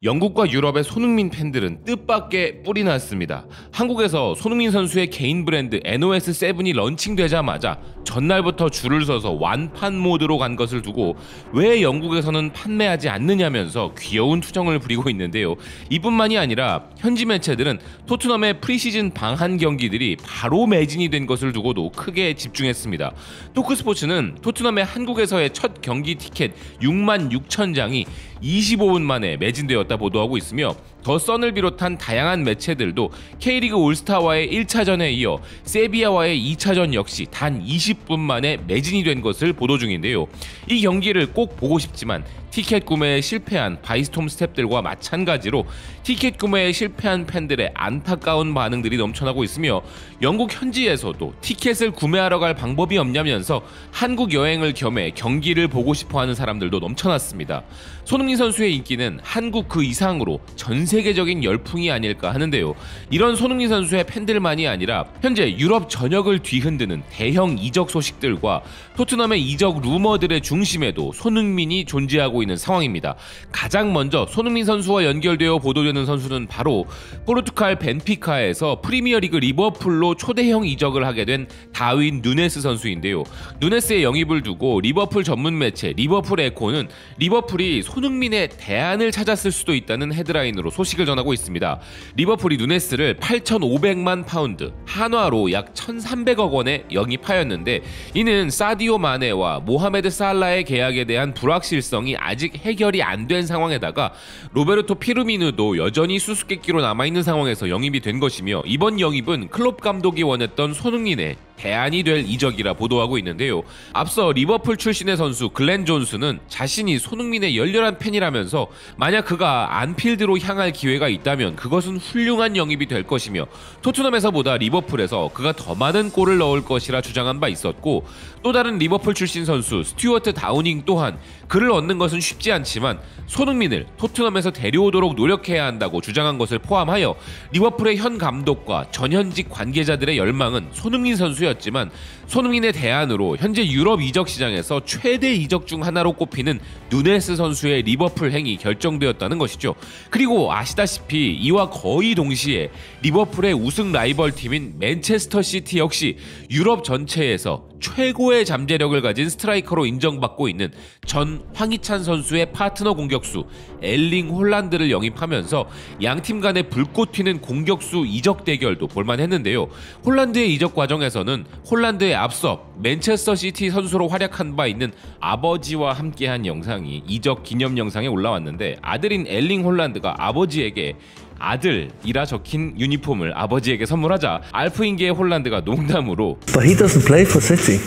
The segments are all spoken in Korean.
영국과 유럽의 손흥민 팬들은 뜻밖의 뿔이 났습니다. 한국에서 손흥민 선수의 개인 브랜드 NOS7이 런칭되자마자 전날부터 줄을 서서 완판 모드로 간 것을 두고 왜 영국에서는 판매하지 않느냐면서 귀여운 투정을 부리고 있는데요. 이뿐만이 아니라 현지 매체들은 토트넘의 프리시즌 방한 경기들이 바로 매진이 된 것을 두고도 크게 집중했습니다. 토크스포츠는 토트넘의 한국에서의 첫 경기 티켓 6만 6천 장이 25분 만에 매진되었다 보도하고 있으며 더 선을 비롯한 다양한 매체들도 K리그 올스타와의 1차전에 이어 세비야와의 2차전 역시 단 20분 만에 매진이 된 것을 보도 중인데요. 이 경기를 꼭 보고 싶지만 티켓 구매에 실패한 바이스톰 스태프들과 마찬가지로 티켓 구매에 실패한 팬들의 안타까운 반응들이 넘쳐나고 있으며 영국 현지에서도 티켓을 구매하러 갈 방법이 없냐면서 한국 여행을 겸해 경기를 보고 싶어하는 사람들도 넘쳐났습니다. 손흥민 선수의 인기는 한국 그 이상으로 전 세계적인 열풍이 아닐까 하는데요. 이런 손흥민 선수의 팬들만이 아니라 현재 유럽 전역을 뒤흔드는 대형 이적 소식들과 토트넘의 이적 루머들의 중심에도 손흥민이 존재하고 있는 상황입니다. 가장 먼저 손흥민 선수와 연결되어 보도되는 선수는 바로 포르투갈 벤피카에서 프리미어리그 리버풀로 초대형 이적을 하게 된 다윈 누네스 선수인데요. 누네스의 영입을 두고 리버풀 전문 매체 리버풀 에코는 리버풀이 손흥민의 대안을 찾았을 수도 있다는 헤드라인으로 소식을 전하고 있습니다. 리버풀이 누네스를 8,500만 파운드, 한화로 약 1,300억 원에 영입하였는데 이는 사디오 마네와 모하메드 살라의 계약에 대한 불확실성이 아직 해결이 안 된 상황에다가 로베르토 피르미누도 여전히 수수께끼로 남아있는 상황에서 영입이 된 것이며 이번 영입은 클롭 감독이 원했던 손흥민의 대안이 될 이적이라 보도하고 있는데요. 앞서 리버풀 출신의 선수 글렌 존스는 자신이 손흥민의 열렬한 팬이라면서 만약 그가 안필드로 향할 기회가 있다면 그것은 훌륭한 영입이 될 것이며 토트넘에서보다 리버풀에서 그가 더 많은 골을 넣을 것이라 주장한 바 있었고 또 다른 리버풀 출신 선수 스튜어트 다우닝 또한 그를 얻는 것은 쉽지 않지만 손흥민을 토트넘에서 데려오도록 노력해야 한다고 주장한 것을 포함하여 리버풀의 현 감독과 전현직 관계자들의 열망은 손흥민 선수였지만 손흥민의 대안으로 현재 유럽 이적 시장에서 최대 이적 중 하나로 꼽히는 누네스 선수의 리버풀 행이 결정되었다는 것이죠. 그리고 아시다시피 이와 거의 동시에 리버풀의 우승 라이벌 팀인 맨체스터 시티 역시 유럽 전체에서 최고의 잠재력을 가진 스트라이커로 인정받고 있는 전 황희찬 선수의 파트너 공격수 엘링 홀란드를 영입하면서 양팀 간의 불꽃 튀는 공격수 이적 대결도 볼만했는데요. 홀란드의 이적 과정에서는 홀란드에 앞서 맨체스터 시티 선수로 활약한 바 있는 아버지와 함께한 영상이 이적 기념 영상에 올라왔는데 아들인 엘링 홀란드가 아버지에게 아들이라 적힌 유니폼을 아버지에게 선물하자 알프인계의 홀란드가 농담으로 But he doesn't play for City.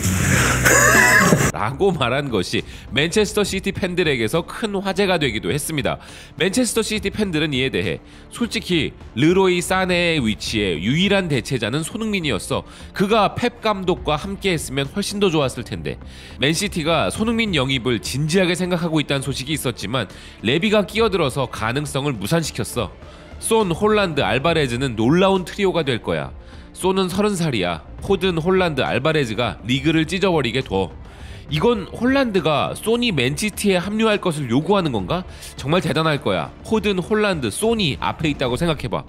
라고 말한 것이 맨체스터 시티 팬들에게서 큰 화제가 되기도 했습니다. 맨체스터 시티 팬들은 이에 대해 솔직히 르로이 사네의 위치에 유일한 대체자는 손흥민이었어. 그가 펩 감독과 함께 했으면 훨씬 더 좋았을 텐데. 맨시티가 손흥민 영입을 진지하게 생각하고 있다는 소식이 있었지만 레비가 끼어들어서 가능성을 무산시켰어. 손, 홀란드, 알바레즈는 놀라운 트리오가 될 거야. 손은 30살이야. 포든, 홀란드, 알바레즈가 리그를 찢어버리게 둬. 이건 홀란드가 손이 맨시티에 합류할 것을 요구하는 건가? 정말 대단할 거야. 포든, 홀란드, 손이 앞에 있다고 생각해봐.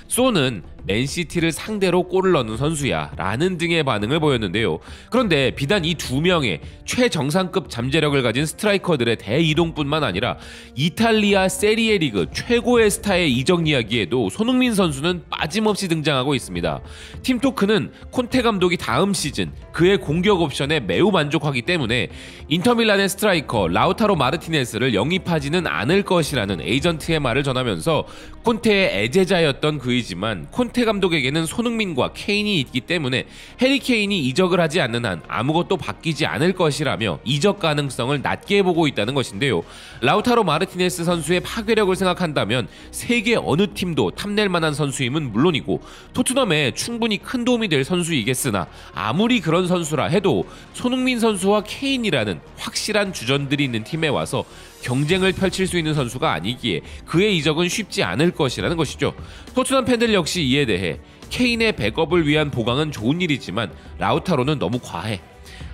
손은 맨시티를 상대로 골을 넣는 선수야 라는 등의 반응을 보였는데요. 그런데 비단 이 두 명의 최정상급 잠재력을 가진 스트라이커들의 대이동뿐만 아니라 이탈리아 세리에 리그 최고의 스타의 이적 이야기에도 손흥민 선수는 빠짐없이 등장하고 있습니다. 팀토크는 콘테 감독이 다음 시즌 그의 공격 옵션에 매우 만족하기 때문에 인터밀란의 스트라이커 라우타로 마르티네스를 영입하지는 않을 것이라는 에이전트의 말을 전하면서 콘테의 애제자였던 그이지만 콘테 감독에게는 손흥민과 케인이 있기 때문에 해리 케인이 이적을 하지 않는 한 아무것도 바뀌지 않을 것이라며 이적 가능성을 낮게 보고 있다는 것인데요. 라우타로 마르티네스 선수의 파괴력을 생각한다면 세계 어느 팀도 탐낼 만한 선수임은 물론이고 토트넘에 충분히 큰 도움이 될 선수이겠으나 아무리 그런 선수라 해도 손흥민 선수와 케인이라는 확실한 주전들이 있는 팀에 와서 경쟁을 펼칠 수 있는 선수가 아니기에 그의 이적은 쉽지 않을 것이라는 것이죠. 토트넘 팬들 역시 이에 대해 케인의 백업을 위한 보강은 좋은 일이지만 라우타로는 너무 과해.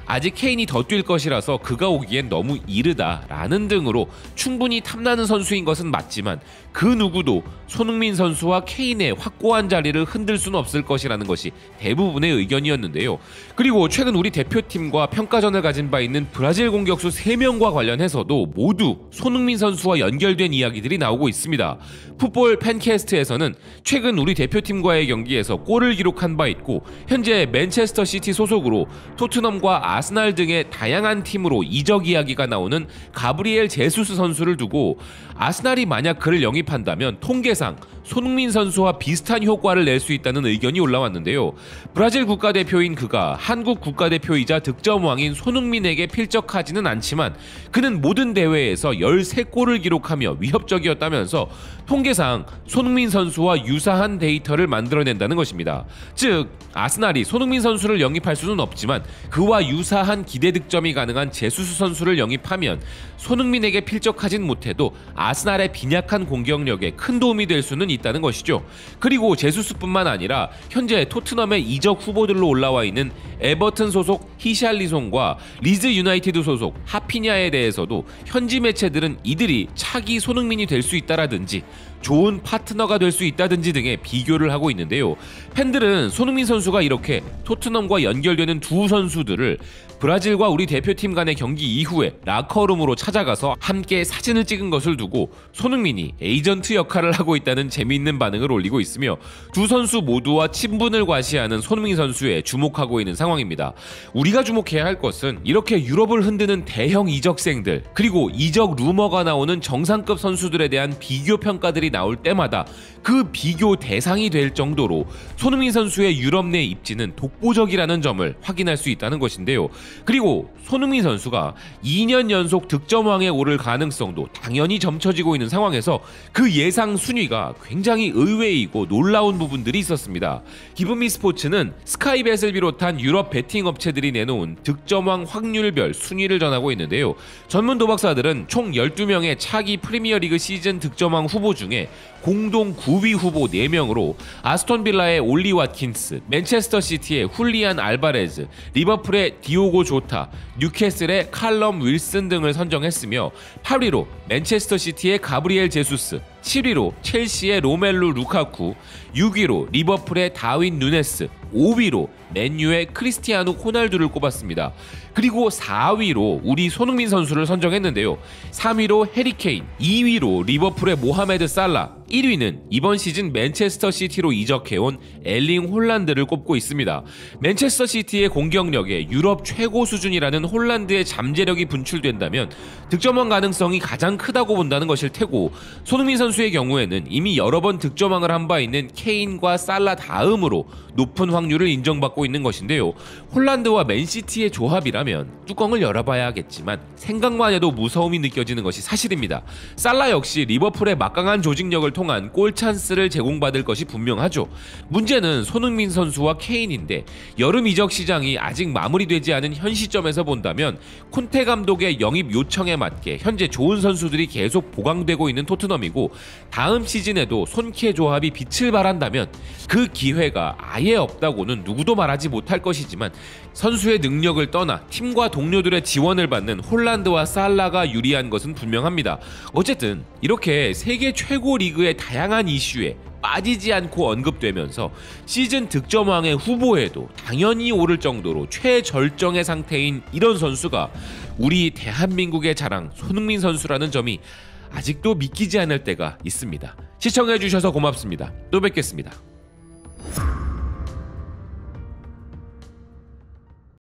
아직 케인이 더 뛸 것이라서 그가 오기엔 너무 이르다라는 등으로 충분히 탐나는 선수인 것은 맞지만 그 누구도 손흥민 선수와 케인의 확고한 자리를 흔들 수는 없을 것이라는 것이 대부분의 의견이었는데요. 그리고 최근 우리 대표팀과 평가전을 가진 바 있는 브라질 공격수 3명과 관련해서도 모두 손흥민 선수와 연결된 이야기들이 나오고 있습니다. 풋볼 팬캐스트에서는 최근 우리 대표팀과의 경기에서 골을 기록한 바 있고 현재 맨체스터 시티 소속으로 토트넘과 아스날 등의 다양한 팀으로 이적 이야기가 나오는 가브리엘 제수스 선수를 두고 아스날이 만약 그를 영입한다면 통계상 손흥민 선수와 비슷한 효과를 낼 수 있다는 의견이 올라왔는데요. 브라질 국가대표인 그가 한국 국가대표이자 득점왕인 손흥민에게 필적하지는 않지만 그는 모든 대회에서 13골을 기록하며 위협적이었다면서 통계상 손흥민 선수와 유사한 데이터를 만들어낸다는 것입니다. 즉 아스날이 손흥민 선수를 영입할 수는 없지만 그와 유사한 기대 득점이 가능한 제수스 선수를 영입하면 손흥민에게 필적하진 못해도 아스날의 빈약한 공격력에 큰 도움이 될 수는 있다는 것이죠. 그리고 제수스뿐만 아니라 현재 토트넘의 이적 후보들로 올라와 있는 에버튼 소속 히샬리송과 리즈 유나이티드 소속 하피냐에 대해서도 현지 매체들은 이들이 차기 손흥민이 될 수 있다라든지 좋은 파트너가 될 수 있다든지 등의 비교를 하고 있는데요. 팬들은 손흥민 선수가 이렇게 토트넘과 연결되는 두 선수들을 브라질과 우리 대표팀 간의 경기 이후에 라커룸으로 찾아가서 함께 사진을 찍은 것을 두고 손흥민이 에이전트 역할을 하고 있다는 재미있는 반응을 올리고 있으며 두 선수 모두와 친분을 과시하는 손흥민 선수에 주목하고 있는 상황입니다. 우리가 주목해야 할 것은 이렇게 유럽을 흔드는 대형 이적생들 그리고 이적 루머가 나오는 정상급 선수들에 대한 비교 평가들이 나올 때마다 그 비교 대상이 될 정도로 손흥민 선수의 유럽 내 입지는 독보적이라는 점을 확인할 수 있다는 것인데요. 그리고 손흥민 선수가 2년 연속 득점왕에 오를 가능성도 당연히 점쳐지고 있는 상황에서 그 예상 순위가 굉장히 의외이고 놀라운 부분들이 있었습니다. 기브미 스포츠는 스카이벳을 비롯한 유럽 베팅 업체들이 내놓은 득점왕 확률별 순위를 전하고 있는데요. 전문 도박사들은 총 12명의 차기 프리미어리그 시즌 득점왕 후보 중에 공동 9위 후보 4명으로 아스톤 빌라의 올리 와킨스, 맨체스터 시티의 훌리안 알바레즈, 리버풀의 디오고 조타, 뉴캐슬의 칼럼 윌슨 등을 선정했으며 8위로 맨체스터 시티의 가브리엘 제수스, 7위로 첼시의 로멜루 루카쿠, 6위로 리버풀의 다윈 누네스, 5위로 맨유의 크리스티아노 호날두를 꼽았습니다. 그리고 4위로 우리 손흥민 선수를 선정했는데요. 3위로 해리케인, 2위로 리버풀의 모하메드 살라, 1위는 이번 시즌 맨체스터 시티로 이적해온 엘링 홀란드를 꼽고 있습니다. 맨체스터 시티의 공격력에 유럽 최고 수준이라는 홀란드의 잠재력이 분출된다면 득점왕 가능성이 가장 크다고 본다는 것일 테고 손흥민 선수의 경우에는 이미 여러 번 득점왕을 한 바 있는 케인과 살라 다음으로 높은 확률을 인정받고 있는 것인데요. 홀란드와 맨시티의 조합이라면 뚜껑을 열어봐야 하겠지만 생각만 해도 무서움이 느껴지는 것이 사실입니다. 살라 역시 리버풀의 막강한 조직력을 통한 골 찬스를 제공받을 것이 분명하죠. 문제는 손흥민 선수와 케인인데 여름 이적 시장이 아직 마무리되지 않은 현 시점에서 본다면 콘테 감독의 영입 요청에 맞게 현재 좋은 선수들이 계속 보강되고 있는 토트넘이고 다음 시즌에도 손케 조합이 빛을 발한다면 그 기회가 아예 없다고는 누구도 말하지 못할 것이지만 선수의 능력을 떠나 팀과 동료들의 지원을 받는 홀란드와 살라가 유리한 것은 분명합니다. 어쨌든 이렇게 세계 최고 리그의 다양한 이슈에 빠지지 않고 언급되면서 시즌 득점왕의 후보에도 당연히 오를 정도로 최절정의 상태인 이런 선수가 우리 대한민국의 자랑 손흥민 선수라는 점이 아직도 믿기지 않을 때가 있습니다. 시청해주셔서 고맙습니다. 또 뵙겠습니다.